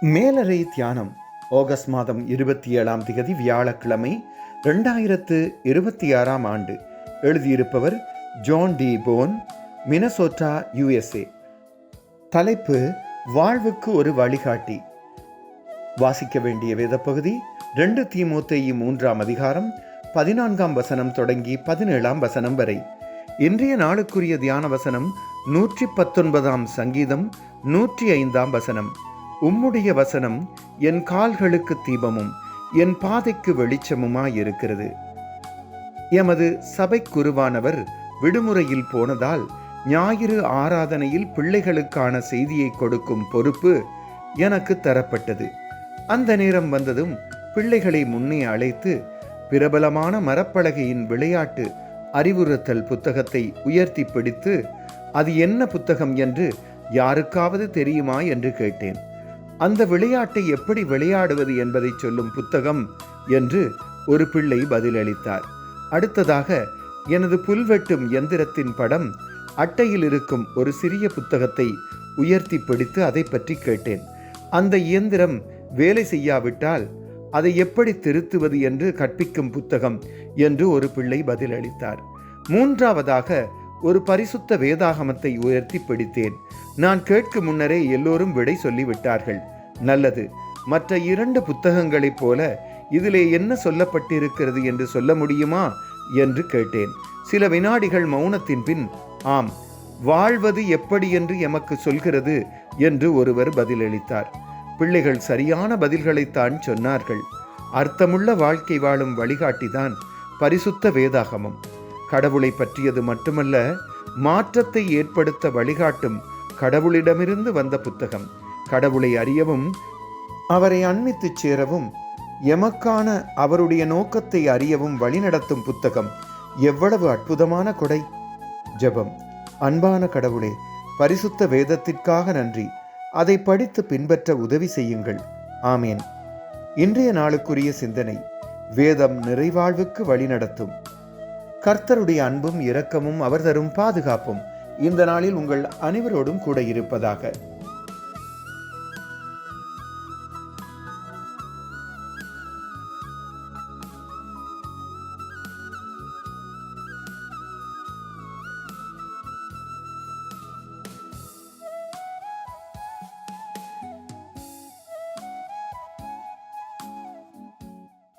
மேலறை தியானம் ஆகஸ்ட் மாதம் 27ஆம் திகதி வியாழக்கிழமை 2026ஆம் ஆண்டு. எழுதியிருப்பவர் John D Bone, Minnesota, USA. தலைப்பு: வாழ்வுக்கு ஒரு வழிகாட்டி. வாசிக்க வேண்டிய வேதப்பகுதி 2 தீமோத்தேயு 3ஆம் அதிகாரம் 14ஆம் வசனம் தொடங்கி 17ஆம் வசனம் வரை. இன்றைய நாளுக்குரிய தியான வசனம் 119ஆம் சங்கீதம் 105ஆம் வசனம். உம்முடைய வசனம் என் கால்களுக்கு தீபமும் என் பாதைக்கு வெளிச்சமுமாயிருக்கிறது. எமது சபைக்குருவானவர் விடுமுறையில் போனதால் ஞாயிறு ஆராதனையில் பிள்ளைகளுக்கான செய்தியை கொடுக்கும் பொறுப்பு எனக்கு தரப்பட்டது. அந்த நேரம் வந்ததும் பிள்ளைகளை முன்னே அழைத்து பிரபலமான மரப்பலகையின் விளையாட்டு அறிவுறுத்தல் புத்தகத்தை உயர்த்தி பிடித்து, அது என்ன புத்தகம் என்று யாருக்காவது தெரியுமா என்று கேட்டேன். அந்த விளையாட்டை எப்படி விளையாடுவது என்பதை சொல்லும் புத்தகம் என்று ஒரு பிள்ளை பதிலளித்தார். அடுத்ததாக எனது புல்வெட்டும் எந்திரத்தின் படம் அட்டையில் இருக்கும் ஒரு சிறிய புத்தகத்தை உயர்த்தி பிடித்து அதை பற்றி கேட்டேன். அந்த இயந்திரம் வேலை செய்யாவிட்டால் அதை எப்படி திருத்துவது என்று கற்பிக்கும் புத்தகம் என்று ஒரு பிள்ளை பதிலளித்தார். மூன்றாவதாக ஒரு பரிசுத்த வேதாகமத்தை உயர்த்தி பிடித்தேன். நான் கேட்கும் முன்னரே எல்லோரும் விடை சொல்லிவிட்டார்கள். நல்லது, மற்ற 2 புத்தகங்களைப் போல இதிலே என்ன சொல்லப்பட்டிருக்கிறது என்று சொல்ல முடியுமா என்று கேட்டேன். சில வினாடிகள் மௌனத்தின் பின், ஆம், வாழ்வது எப்படி என்று எமக்கு சொல்கிறது என்று ஒருவர் பதிலளித்தார். பிள்ளைகள் சரியான பதில்களைத்தான் சொன்னார்கள். அர்த்தமுள்ள வாழ்க்கை வாழும் வழிகாட்டிதான் பரிசுத்த வேதாகமம். கடவுளை பற்றியது மட்டுமல்ல, மாற்றத்தை ஏற்படுத்த வழிகாட்டும் கடவுளிடமிருந்து வந்த புத்தகம். கடவுளை அறியவும் அவரை அண்மித்துச் சேரவும் எமக்கான அவருடைய நோக்கத்தை அறியவும் வழிநடத்தும் புத்தகம். எவ்வளவு அற்புதமான கொடை! ஜெபம். அன்பான கடவுளே, பரிசுத்த வேதத்திற்காக நன்றி. அதை படித்து பின்பற்ற உதவி செய்யுங்கள். ஆமேன். இன்றைய நாளுக்குரிய சிந்தனை: வேதம் நிறைவாழ்வுக்கு வழிநடத்தும். கர்த்தருடைய அன்பும் இரக்கமும் அவர் தரும் பாதுகாப்பும் இந்த நாளில் உங்கள் அனைவரோடும் கூட இருப்பதாக.